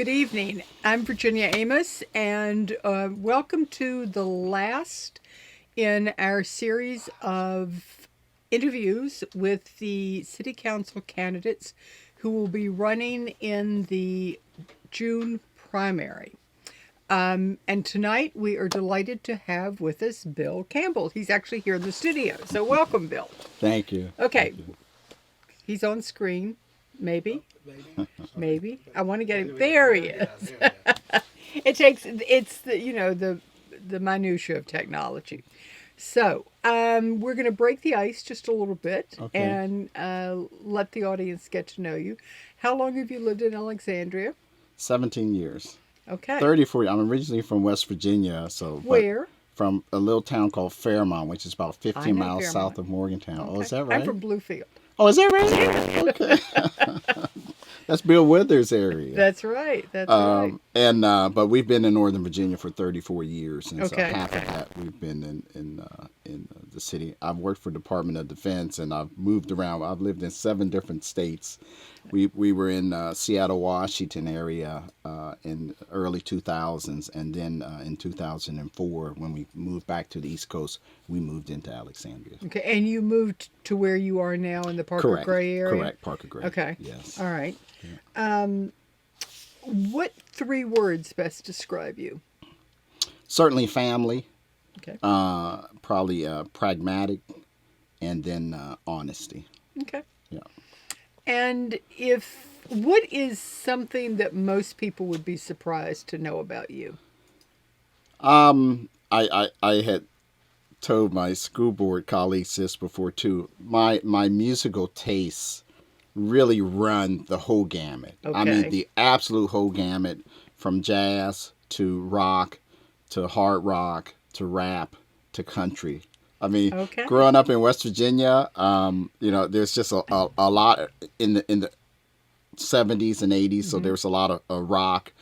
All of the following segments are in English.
Good evening. I'm Virginia Amos, and welcome to the last in our series of interviews with the City Council candidates who will be running in the June primary. And tonight we are delighted to have with us Bill Campbell. He's actually here in the studio, so welcome, Bill. Thank you. Okay, Thank you. he's on screen, maybe. Maybe I want to get him. There he is. It's the minutia of technology. So we're going to break the ice just a little bit and let the audience get to know you. How long have you lived in Alexandria? 17 years. Okay. 34. I'm originally from West Virginia, Where? From a little town called Fairmont, which is about 15 miles Fairmont. south of Morgantown. Okay. Oh, is that right? I'm from Bluefield. Oh, is that right? Okay. That's Bill Withers' area. That's right. Right. But we've been in Northern Virginia for 34 years, and so Okay. half of that we've been in the city. I've worked for Department of Defense, and I've moved around. I've lived in 7 different states. We were in Seattle, Washington area in early 2000s, and then in 2004, when we moved back to the East Coast, we moved into Alexandria. Okay, and you moved to where you are now in the Parker Gray area? Correct, Parker Gray. Okay. Yes. All right. Yeah. What 3 words best describe you? Certainly family. Okay. Probably pragmatic, and then honesty. Okay. Yeah. And what is something that most people would be surprised to know about you? I had told my school board colleagues this before too. My musical tastes really run the whole gamut. Okay. I mean, the absolute whole gamut, from jazz to rock to hard rock to rap to country. I mean, growing up in West Virginia, there's just a lot in the 70s and 80s. So there was a lot of rock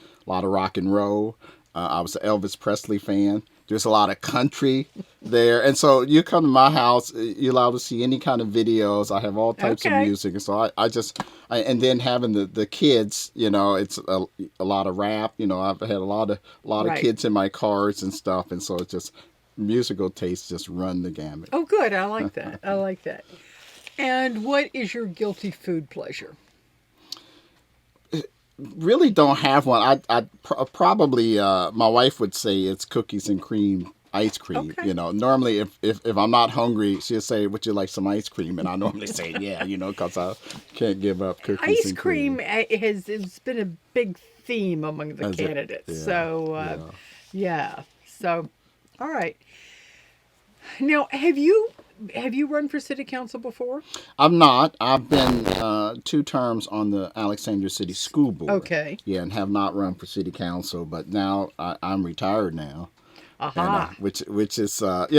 and roll. I was an Elvis Presley fan. There's a lot of country there. And so you come to my house, you're allowed to see any kind of videos. I have all types of music. And so and then having the kids, it's a lot of rap. I've had a lot of kids in my cars and stuff. And so it's just musical tastes just run the gamut. Oh, good. I like that. I like that. And what is your guilty food pleasure? Really don't have one. I probably my wife would say it's cookies and cream ice cream. Okay. Normally if I'm not hungry, she'll say, "Would you like some ice cream?" And I normally say, "Yeah," because I can't give up cookies. Ice cream has been a big theme among the candidates. Yeah, so yeah. So all right. Now, have you run for city council before? I'm not. I've been 2 terms on the Alexandria City School Board. Okay. Yeah, and have not run for city council, but now I'm retired now. Aha. And, which is of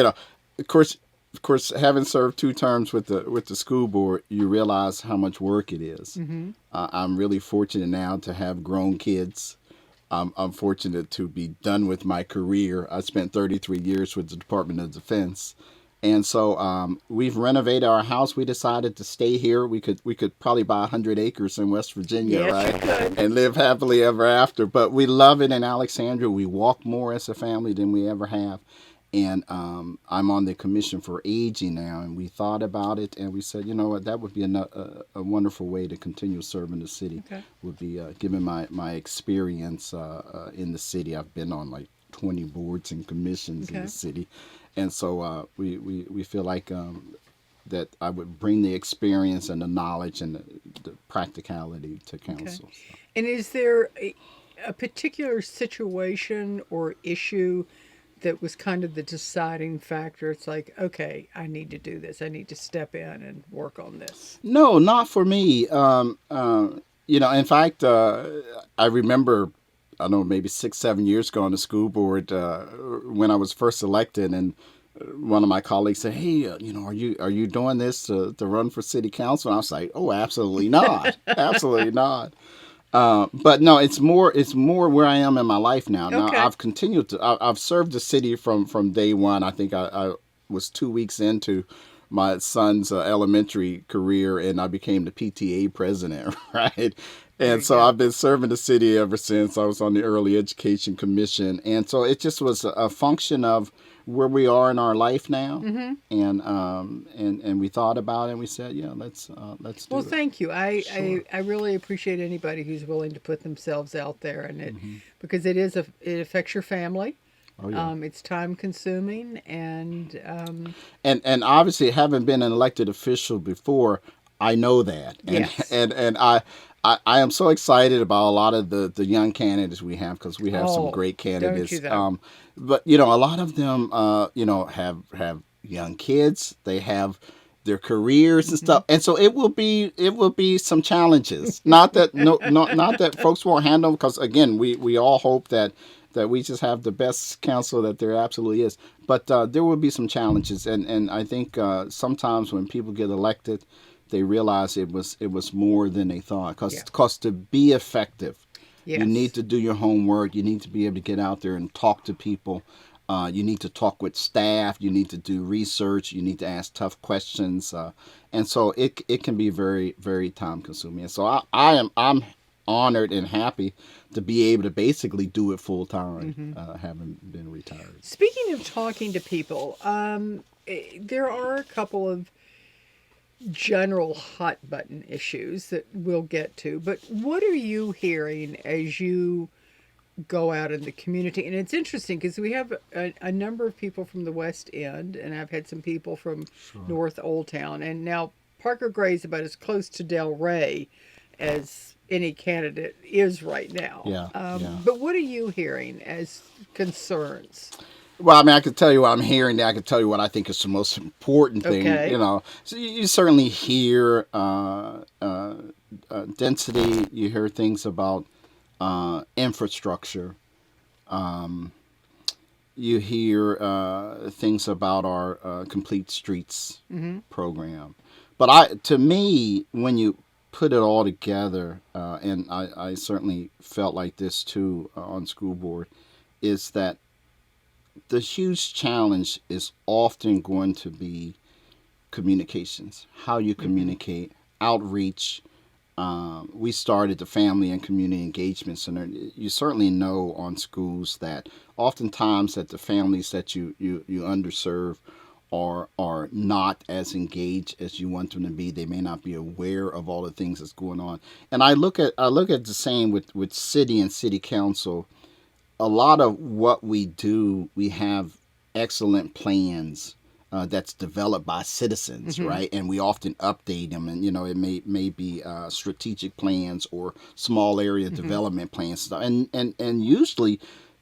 course, having served 2 terms with the school board, you realize how much work it is. Mm-hmm. I'm really fortunate now to have grown kids. I'm fortunate to be done with my career. I spent 33 years with the Department of Defense. And so we've renovated our house. We decided to stay here. We could probably buy 100 acres in West Virginia, yes, right? And live happily ever after. But we love it in Alexandria. We walk more as a family than we ever have. And I'm on the Commission for Aging now. And we thought about it, and we said, you know what, that would be a wonderful way to continue serving the city. Okay. Would be given my experience in the city. I've been on like 20 boards and commissions in the city. And so we feel like that I would bring the experience and the knowledge and the practicality to council. Okay. And is there a particular situation or issue that was kind of the deciding factor? It's like, okay, I need to do this. I need to step in and work on this. No, not for me. In fact, I remember, I don't know, maybe 6-7 years ago on the school board when I was first elected, and one of my colleagues said, "Hey, are you doing this to run for city council?" And I was like, "Oh, absolutely not, absolutely not." But no, it's more where I am in my life now. Now I've continued to. I've served the city from day one. I think I was 2 weeks into my son's elementary career, and I became the PTA president, right? And so I've been serving the city ever since. I was on the Early Education Commission, and so it just was a function of where we are in our life now, and we thought about it, and we said, yeah, let's do it. Well, thank you. Sure. I really appreciate anybody who's willing to put themselves out there, and because it affects your family. Oh, yeah. It's time consuming, and obviously, having been an elected official before, I know that, yes. and I am so excited about a lot of the young candidates we have, because we have some great candidates. Don't you though? But a lot of them have young kids. They have their careers and stuff, and so it will be some challenges. Not that not that folks won't handle them, because again, we all hope that we just have the best counsel that there absolutely is. But there will be some challenges, and I think sometimes when people get elected, they realize it was more than they thought. Because to be effective, you need to do your homework. You need to be able to get out there and talk to people. You need to talk with staff. You need to do research. You need to ask tough questions, and so it can be very, very time consuming. And so I'm honored and happy to be able to basically do it full time, having been retired. Speaking of talking to people, there are a couple of general hot button issues that we'll get to. But what are you hearing as you go out in the community? And it's interesting because we have a number of people from the West End, and I've had some people from North Old Town, and now Parker Gray's about as close to Del Rey as any candidate is right now. But what are you hearing as concerns? Well, I mean, I can tell you what I'm hearing. I can tell you what I think is the most important thing. So you certainly hear density. You hear things about infrastructure. You hear things about our Complete Streets program. But to me, when you put it all together, and I certainly felt like this too on school board, is that the huge challenge is often going to be communications, how you communicate, outreach. We started the Family and Community Engagement Center. You certainly know on schools that oftentimes that the families that you underserve are not as engaged as you want them to be. They may not be aware of all the things that's going on. And I look at the same with city and city council. A lot of what we do, we have excellent plans that's developed by citizens, right? And we often update them, and it may be strategic plans or small area development plans, and usually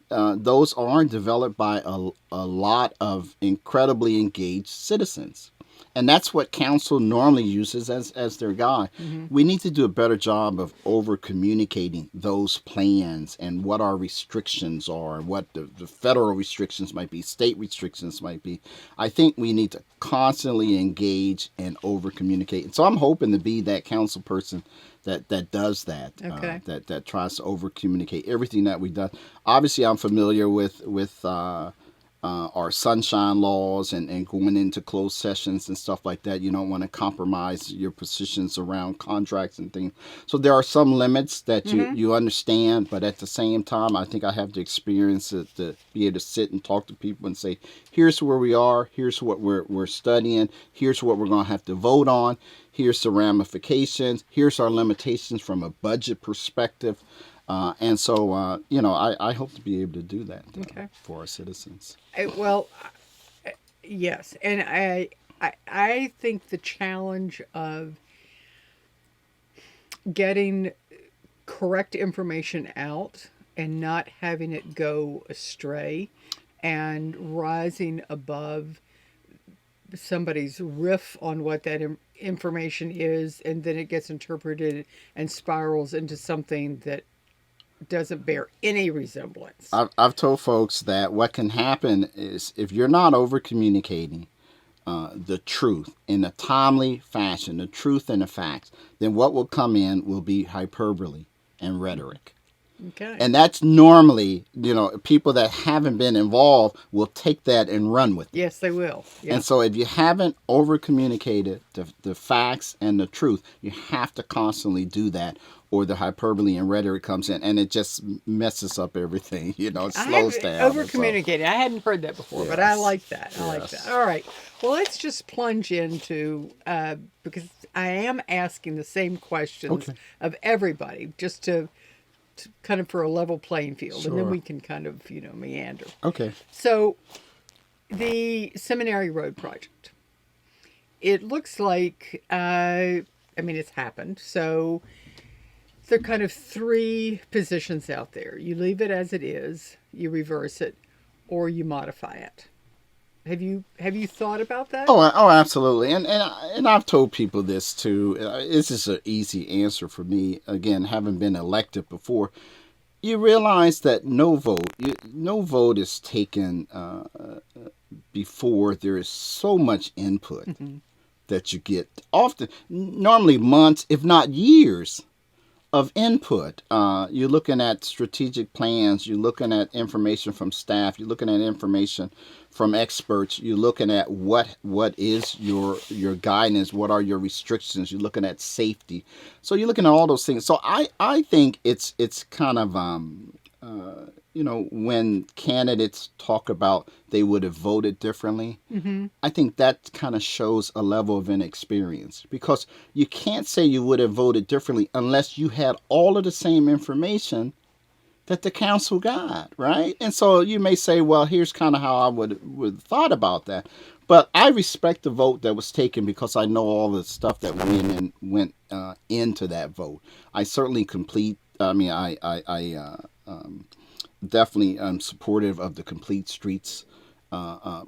those are developed by a lot of incredibly engaged citizens. And that's what council normally uses as their guide. We need to do a better job of over communicating those plans and what our restrictions are, what the federal restrictions might be, state restrictions might be. I think we need to constantly engage and over communicate. And so I'm hoping to be that council person that does that, that tries to over communicate everything that we've done. Obviously, I'm familiar with our sunshine laws and going into closed sessions and stuff like that. You don't want to compromise your positions around contracts and things. So there are some limits that you understand, but at the same time, I think I have the experience to be able to sit and talk to people and say, here's where we are, here's what we're studying, here's what we're going to have to vote on, here's the ramifications, here's our limitations from a budget perspective. And so, I hope to be able to do that for our citizens. Yes. And I think the challenge of getting correct information out and not having it go astray and rising above somebody's riff on what that information is, and then it gets interpreted and spirals into something that doesn't bear any resemblance. I've told folks that what can happen is if you're not over communicating the truth in a timely fashion, the truth and the facts, then what will come in will be hyperbole and rhetoric. Okay. And that's normally, people that haven't been involved will take that and run with it. Yes, they will. Yeah. And so if you haven't over communicated the facts and the truth, you have to constantly do that, or the hyperbole and rhetoric comes in and it just messes up everything. It slows down. Over communicating. I hadn't heard that before, but I like that. I like that. All right. Well, let's just plunge into, because I am asking the same questions of everybody, just to kind of for a level playing field. And then we can kind of, meander. Okay. So the Seminary Road project, it looks like, it's happened. So there are kind of three positions out there. You leave it as it is, you reverse it, or you modify it. Have you thought about that? Oh, absolutely. And I've told people this too. This is an easy answer for me. Again, having been elected before, you realize that no vote is taken before there is so much input that you get. Often, normally months, if not years, of input. You're looking at strategic plans. You're looking at information from staff. You're looking at information from experts. You're looking at what is your guidance. What are your restrictions? You're looking at safety. So you're looking at all those things. So I think it's kind of when candidates talk about they would have voted differently, I think that kind of shows a level of inexperience, because you can't say you would have voted differently unless you had all of the same information that the council got, right? And so you may say, well, here's kind of how I would have thought about that. But I respect the vote that was taken because I know all the stuff that went into that vote. I certainly definitely am supportive of the Complete Streets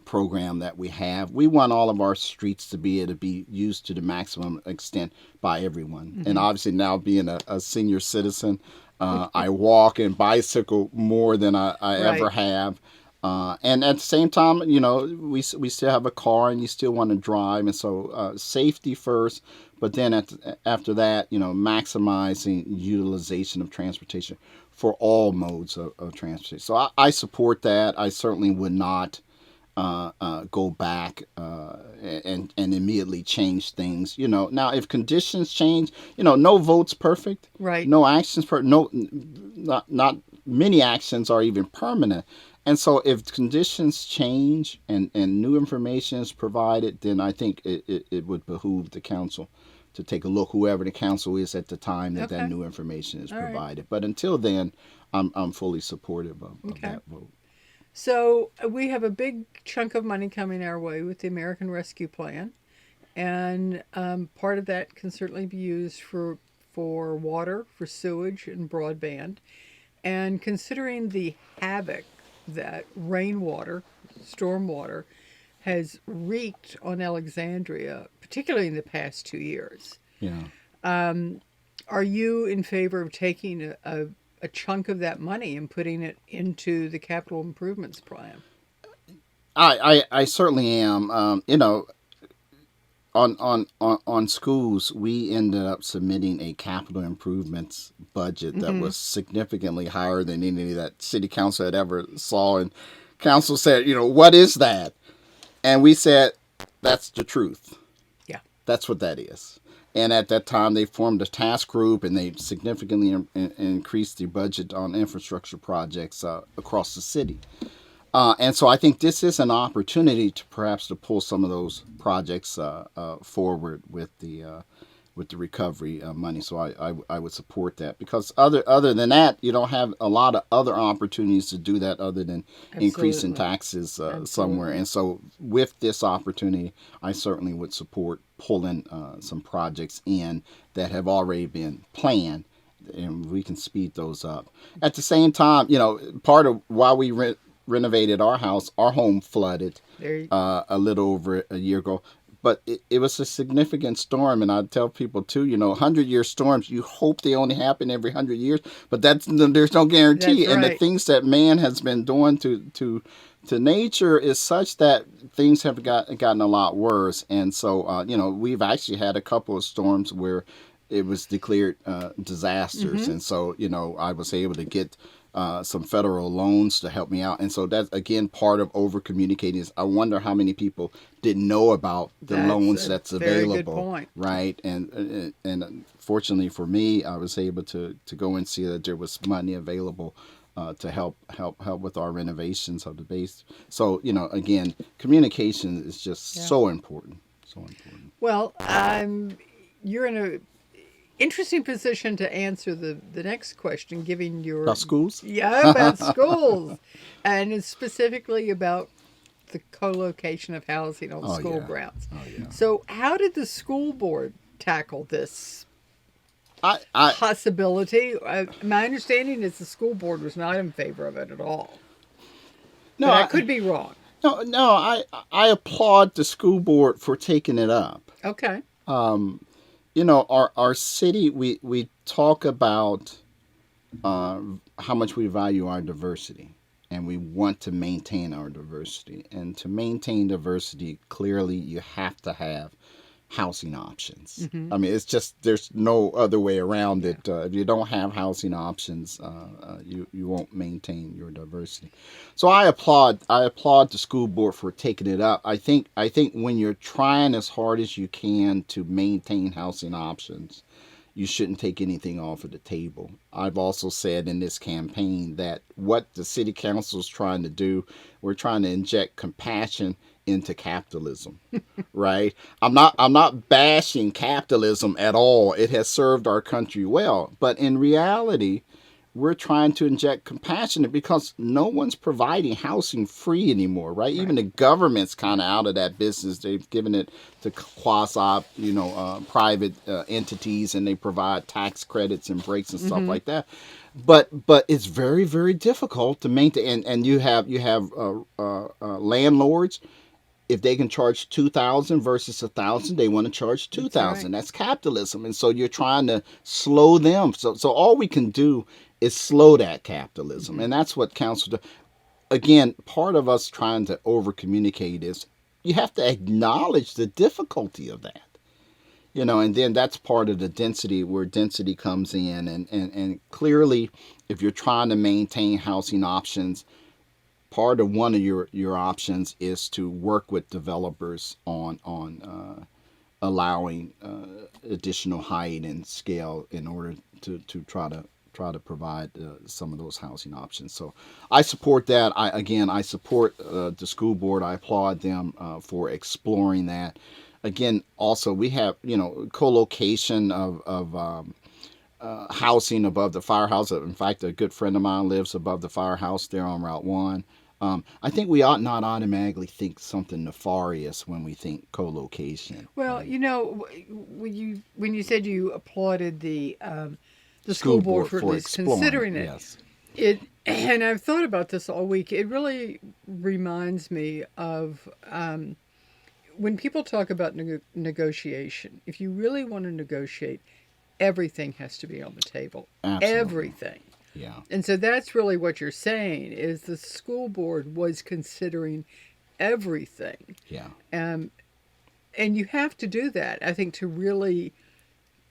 program that we have. We want all of our streets to be able to be used to the maximum extent by everyone. And obviously now being a senior citizen, I walk and bicycle more than I ever have. And at the same time, we still have a car and you still want to drive. And so safety first, but then after that, maximizing utilization of transportation for all modes of transportation. So I support that. I certainly would not go back and immediately change things. Now if conditions change, no vote's perfect. Right. No actions not many actions are even permanent. And so if conditions change and new information is provided, then I think it would behoove the council to take a look, whoever the council is at the time that new information is provided. But until then, I'm fully supportive of that vote. So we have a big chunk of money coming our way with the American Rescue Plan. And part of that can certainly be used for water, for sewage, and broadband. And considering the havoc that rainwater, stormwater, has wreaked on Alexandria, particularly in the past 2 years. Yeah. Are you in favor of taking a chunk of that money and putting it into the capital improvements plan? I certainly am. On schools, we ended up submitting a capital improvements budget that was significantly higher than any that city council had ever saw. And council said, what is that? And we said, that's the truth. Yeah. That's what that is. And at that time, they formed a task group and they significantly increased the budget on infrastructure projects across the city. And so I think this is an opportunity to perhaps to pull some of those projects forward with the recovery money. So I would support that, because other than that, you don't have a lot of other opportunities to do that other than increasing taxes somewhere. And so with this opportunity, I certainly would support pulling some projects in that have already been planned, and we can speed those up. At the same time, part of why we renovated our house, our home flooded a little over a year ago. But it was a significant storm, and I tell people too, 100-year storms, you hope they only happen every 100 years, but there's no guarantee. That's and right. the things that man has been doing to nature is such that things have gotten a lot worse. And so, we've actually had a couple of storms where it was declared disasters, and so I was able to get some federal loans to help me out, and so that's again part of over communicating. Is I wonder how many people didn't know about the loans that's available, very good point. right? And fortunately for me, I was able to go and see that there was money available to help with our renovations of the base. So again, communication is just so important, so important. Well, you're in a interesting position to answer the next question, giving your About schools. Yeah, about schools, and it's specifically about the co-location of housing on school grounds. Oh, yeah. So, how did the school board tackle this I possibility? My understanding is the school board was not in favor of it at all. No, but I could be wrong. No. I applaud the school board for taking it up. Okay. Our city, we talk about how much we value our diversity, and we want to maintain our diversity. And to maintain diversity, clearly you have to have housing options. Mm-hmm. I mean, it's just, there's no other way around it. If you don't have housing options, you won't maintain your diversity. So I applaud the school board for taking it up. I think when you're trying as hard as you can to maintain housing options, you shouldn't take anything off of the table. I've also said in this campaign that what the city council is trying to do, we're trying to inject compassion into capitalism, right? I'm not bashing capitalism at all. It has served our country well, but in reality, we're trying to inject compassion because no one's providing housing free anymore, right? Even the government's kind of out of that business. They've given it to quasi, private entities, and they provide tax credits and breaks and stuff like that. But it's very, very difficult to maintain. And you have landlords. If they can charge $2,000 versus $1,000, they want to charge $2,000. That's right. That's capitalism, and so you're trying to slow them. So all we can do is slow that capitalism, and that's what council does. Again, part of us trying to over communicate is you have to acknowledge the difficulty of that, and then that's part of the density, where density comes in, and clearly, if you're trying to maintain housing options, part of one of your options is to work with developers on allowing additional height and scale in order to try to provide some of those housing options. So I support that. I support the school board. I applaud them for exploring that. Again, also we have co-location of housing above the firehouse. In fact, a good friend of mine lives above the firehouse there on Route 1. I think we ought not automatically think something nefarious when we think co-location. Well, when you said you applauded the school board for at least considering it, yes. And I've thought about this all week. It really reminds me of when people talk about negotiation. If you really want to negotiate, everything has to be on the table. Absolutely. Everything. Yeah. And so that's really what you're saying, is the school board was considering everything. Yeah. And you have to do that, I think, to really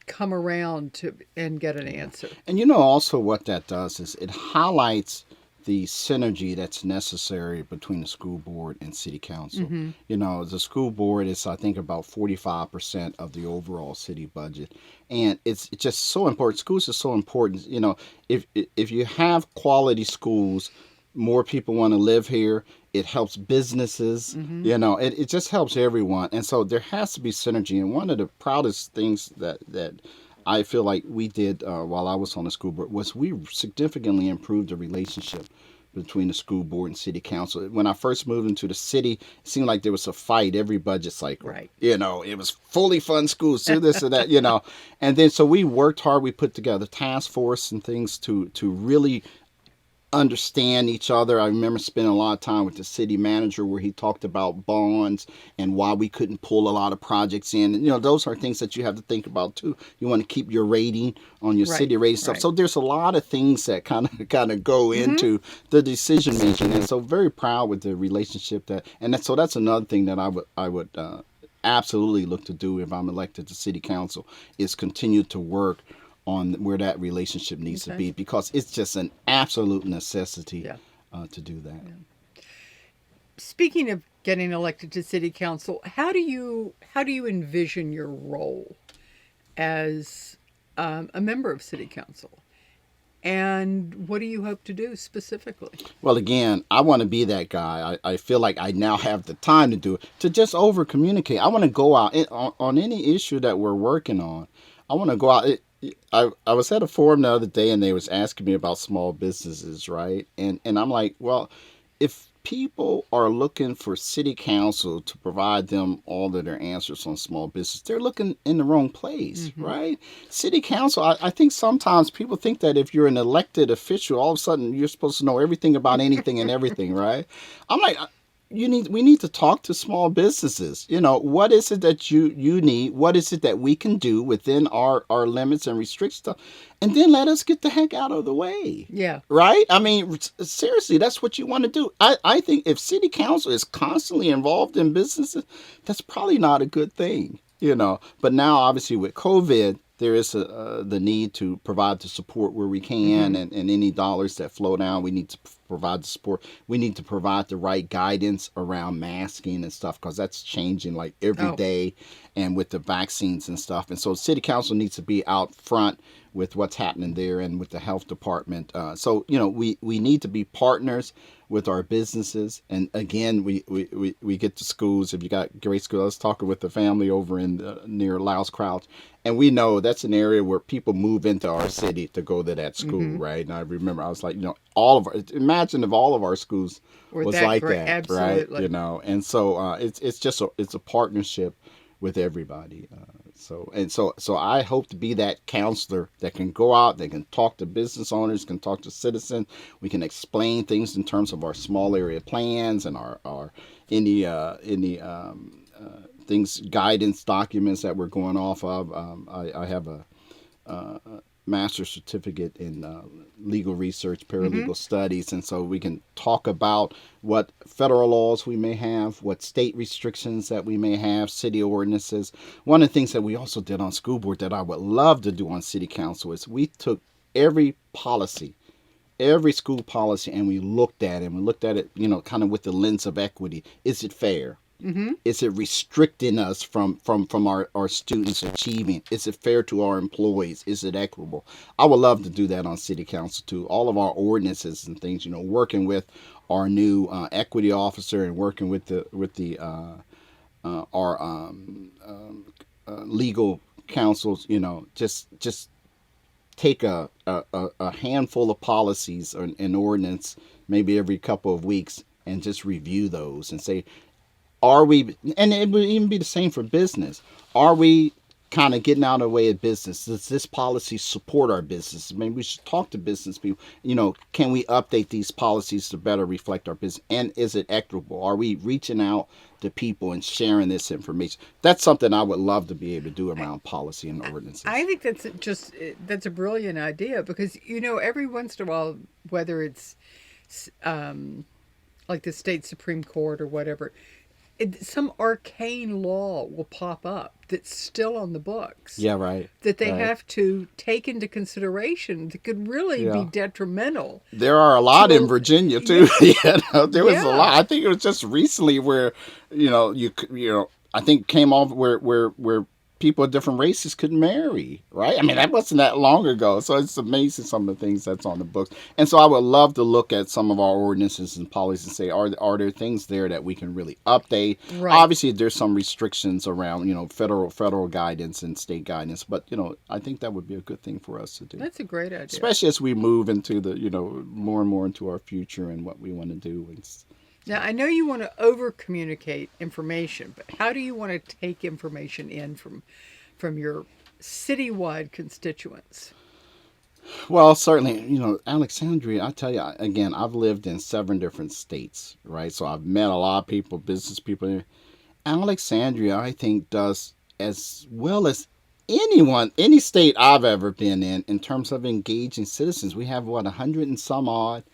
come around to and get an answer. And also what that does is it highlights the synergy that's necessary between the school board and city council. Mm-hmm. The school board is, I think, about 45% of the overall city budget. And it's just so important. Schools are so important. If you have quality schools, more people want to live here. It helps businesses. Mm-hmm. It just helps everyone. And so there has to be synergy. And one of the proudest things that I feel like we did while I was on the school board was we significantly improved the relationship between the school board and city council. When I first moved into the city, it seemed like there was a fight every budget cycle. Right. It was fully fund schools, do this or that, And then so we worked hard. We put together task force and things to really understand each other. I remember spending a lot of time with the city manager where he talked about bonds and why we couldn't pull a lot of projects in. And, those are things that you have to think about too. You want to keep your rating on your city rating stuff. Right. So there's a lot of things that kind of go into the decision making. And so very proud with the relationship so that's another thing that I would absolutely look to do if I'm elected to city council is continue to work on where that relationship needs to be, because it's just an absolute necessity to do that. Yeah. Speaking of getting elected to city council, how do you envision your role as a member of city council? And what do you hope to do specifically? Well, again, I want to be that guy. I feel like I now have the time to do it, to just over communicate. I want to go out on any issue that we're working on. I want to go out. I was at a forum the other day, and they was asking me about small businesses, right? And I'm like, well, if people are looking for city council to provide them all of their answers on small business, they're looking in the wrong place, right? City council, I think sometimes people think that if you're an elected official, all of a sudden you're supposed to know everything about anything and everything, right? I'm like, we need to talk to small businesses. What is it that you need? What is it that we can do within our limits and restrict stuff? And then let us get the heck out of the way. Yeah. Right? I mean, seriously, that's what you want to do. I think if city council is constantly involved in businesses, that's probably not a good thing, But now, obviously, with COVID, there is the need to provide the support where we can, and any dollars that flow down, we need to provide the support. We need to provide the right guidance around masking and stuff, because that's changing like every day, and with the vaccines and stuff. And so city council needs to be out front with what's happening there, and with the health department. So we need to be partners with our businesses. And again, we get to schools. If you got great schools, I was talking with the family over in near Laos Crouch, and we know that's an area where people move into our city to go to that school, right? And I remember I was like, imagine if all of our schools was like that, absolutely. right? And so it's just it's a partnership with everybody. So I hope to be that counselor that can go out, that can talk to business owners, can talk to citizens. We can explain things in terms of our small area plans and our any things, guidance documents that we're going off of. I have a master's certificate in legal research, paralegal studies, and so we can talk about what federal laws we may have, what state restrictions that we may have, city ordinances. One of the things that we also did on school board that I would love to do on city council is we took every school policy, and we looked at it. We looked at it, kind of with the lens of equity. Is it fair? Is it restricting us from our students achieving? Is it fair to our employees? Is it equitable? I would love to do that on city council too. All of our ordinances and things, working with our new equity officer, and working with our legal counsels, just take a handful of policies and ordinance maybe every couple of weeks, and just review those and say, are we, and it would even be the same for business, are we kind of getting out of the way of business? Does this policy support our business? Maybe we should talk to business people. Can we update these policies to better reflect our business? And is it equitable? Are we reaching out to people and sharing this information? That's something I would love to be able to do around policy and ordinances. I think that's a brilliant idea, because every once in a while, whether it's like the state Supreme Court or whatever, some arcane law will pop up that's still on the books. Yeah, right. That they have to take into consideration that could really be detrimental. There are a lot in Virginia too. There was a lot. I think it was just recently where, I think came off where people of different races could marry, right? I mean, that wasn't that long ago. So it's amazing some of the things that's on the books. And so I would love to look at some of our ordinances and policies and say, are there things there that we can really update? Right. Obviously, there's some restrictions around, federal guidance and state guidance. But, I think that would be a good thing for us to do. That's a great idea. Especially as we move into the, more and more into our future and what we want to do. Now, I know you want to over-communicate information, but how do you want to take information in from your citywide constituents? Well, certainly, Alexandria, I tell you, again, I've lived in 7 different states, right? So I've met a lot of people, business people. Alexandria, I think, does as well as any state I've ever been in terms of engaging citizens. We have, 100 and some odd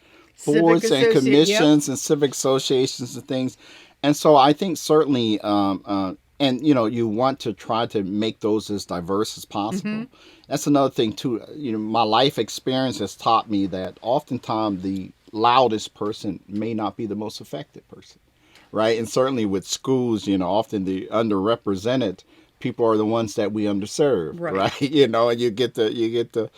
boards and commissions and civic associations and things. And so I think certainly, and and you want to try to make those as diverse as possible. That's another thing too. My life experience has taught me that oftentimes the loudest person may not be the most effective person, right? And certainly with schools, often the underrepresented people are the ones that we underserve, right? And you get the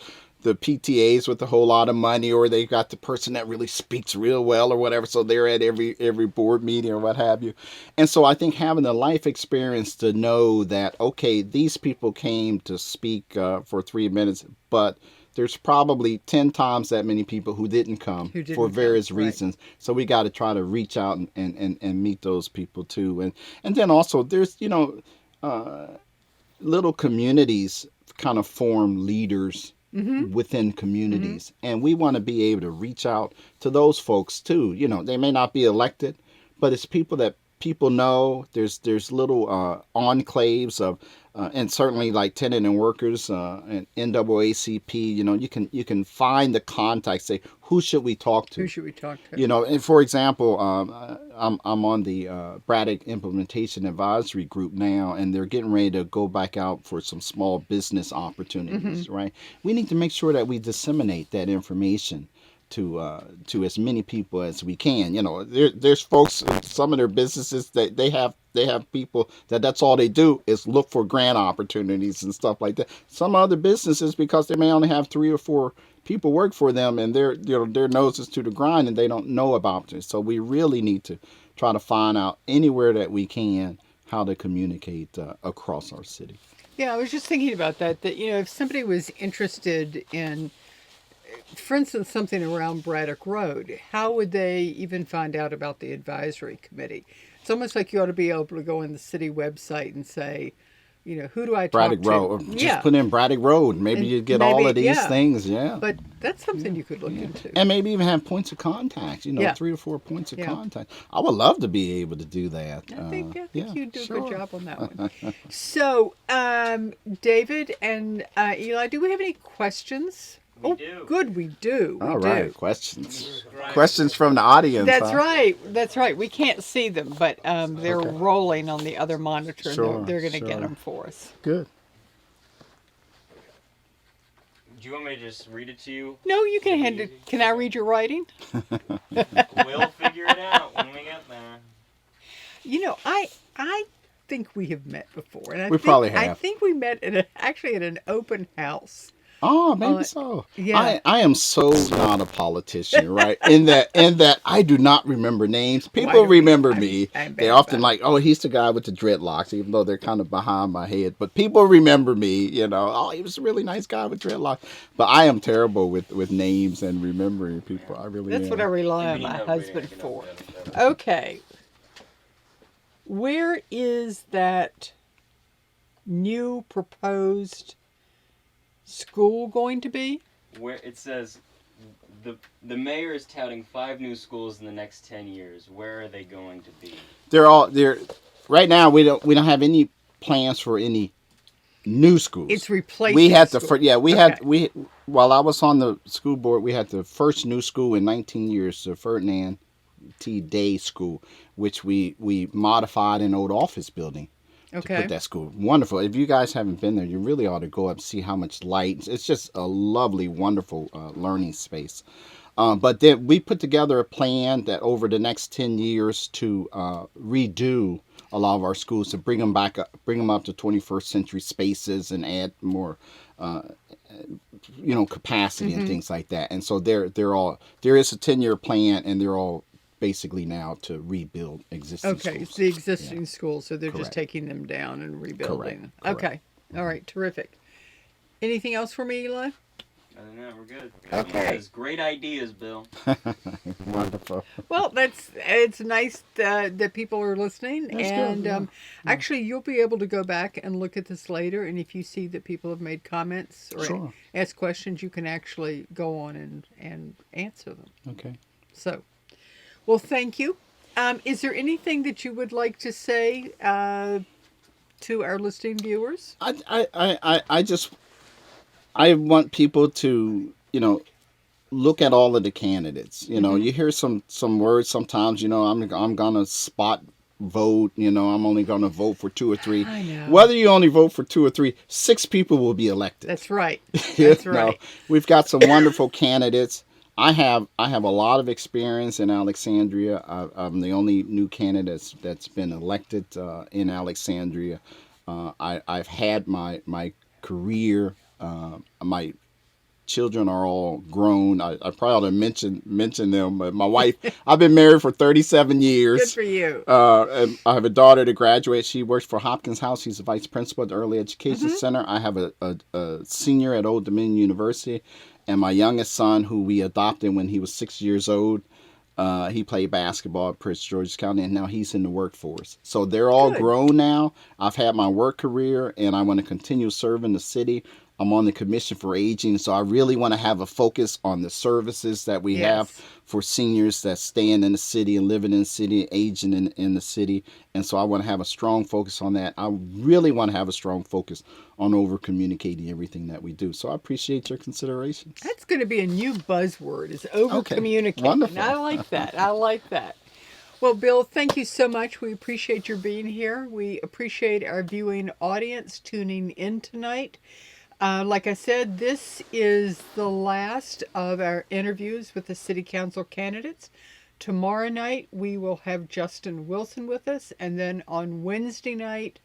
PTAs with a whole lot of money, or they got the person that really speaks real well or whatever, so they're at every board meeting or what have you. And so I think having the life experience to know that, okay, these people came to speak for 3 minutes, but there's probably 10 times that many people who didn't come for various reasons. So we got to try to reach out and meet those people too. And then also there's, little communities kind of form leaders within communities. And we want to be able to reach out to those folks too. They may not be elected, but it's people that people know. There's little enclaves of, and certainly like tenant and workers and NAACP. You can find the contacts. Say, who should we talk to? Who should we talk to? And for example, I'm on the Braddock Implementation Advisory Group now, and they're getting ready to go back out for some small business opportunities. Right? We need to make sure that we disseminate that information to as many people as we can. There's folks, some of their businesses that they have people that's all they do is look for grant opportunities and stuff like that. Some other businesses, because they may only have 3 or 4 people work for them, and their noses to the grind, and they don't know about this. So we really need to try to find out anywhere that we can how to communicate across our city. Yeah, I was just thinking about that if somebody was interested in, for instance, something around Braddock Road, how would they even find out about the advisory committee? It's almost like you ought to be able to go on the city website and say, who do I talk Braddock to? Road. Just put in Braddock Road. Maybe you get all of these things. Yeah. But that's something you could look into. And maybe even have points of contact, 3 or 4 points of contact. I would love to be able to do that. I think you'd do a good job on that one. So, David and Eli, do we have any questions? We do. Good, we do. All right, questions. Questions from the audience. That's right. We can't see them, but they're rolling on the other monitor, and they're going to get them for us. Good. Do you want me to just read it to you? No, you can hand it. Can I read your writing? We'll figure it out when we get there. I think we have met before, and we probably have. I think we met actually at an open house. Oh, maybe so. Yeah. I am so not a politician, right? In that I do not remember names. People remember me. They often like, oh, he's the guy with the dreadlocks, even though they're kind of behind my head. But people remember me, oh, he was a really nice guy with dreadlocks. But I am terrible with names and remembering people. I really am. That's what I rely on my husband for. Okay. Where is that new proposed school going to be? Where it says the mayor is touting 5 new schools in the next 10 years. Where are they going to be? They're right now. We don't have any plans for any new schools. It's replacing. We had while I was on the school board, we had the first new school in 19 years, the Ferdinand T. Day School, which we modified an old office building. Okay. To put that school. Wonderful. If you guys haven't been there, you really ought to go up and see how much light. It's just a lovely, wonderful learning space. But then we put together a plan that over the next 10 years to redo a lot of our schools, to bring them up to 21st century spaces and add more capacity and things like that. And so there is a 10-year plan, and they're all basically now to rebuild existing schools. Okay, it's the existing schools, so they're just taking them down and rebuilding. Correct. Okay, all right, terrific. Anything else for me, Eli? Other than that, we're good. Okay. Great ideas, Bill. Wonderful. Well, it's nice that people are listening. That's and good, actually, you'll be able to go back and look at this later, and if you see that people have made comments or ask questions, you can actually go on and answer them. Okay. So, well, thank you. Is there anything that you would like to say to our listening viewers? I want people to, look at all of the candidates. You hear some words sometimes, I'm gonna spot vote. I'm only going to vote for 2 or 3. I know. Whether you only vote for 2 or 3, 6 people will be elected. That's right. That's right. We've got some wonderful candidates. I have a lot of experience in Alexandria. I'm the only new candidate that's been elected in Alexandria. I've had my career. My children are all grown. I probably ought to mention them. But my wife, I've been married for 37 years. Good for you. And I have a daughter that graduated. She works for Hopkins House. She's the vice principal at the Early Education Center. I have a senior at Old Dominion University. And my youngest son, who we adopted when he was 6 years old, he played basketball at Prince George's County, and now he's in the workforce. So they're all grown now. I've had my work career, and I want to continue serving the city. I'm on the Commission for Aging, so I really want to have a focus on the services that we have for seniors that staying in the city and living in the city, aging in the city. And so I want to have a strong focus on that. I really want to have a strong focus on over-communicating everything that we do. So I appreciate your considerations. That's going to be a new buzzword, is over-communicating. Okay. Wonderful. I like that. I like that. Well, Bill, thank you so much. We appreciate your being here. We appreciate our viewing audience tuning in tonight. Like I said, this is the last of our interviews with the City Council candidates. Tomorrow night, we will have Justin Wilson with us. And then on Wednesday night,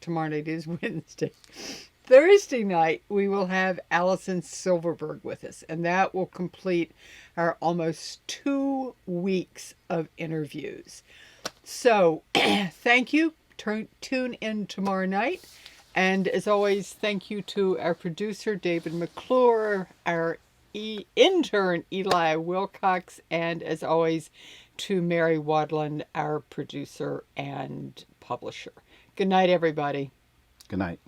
tomorrow night is Wednesday. Thursday night, we will have Allison Silverberg with us. And that will complete our almost 2 weeks of interviews. So, thank you. Tune in tomorrow night. And as always, thank you to our producer, David McClure, our intern, Eli Wilcox, and as always, to Mary Wadland, our producer and publisher. Good night, everybody. Good night.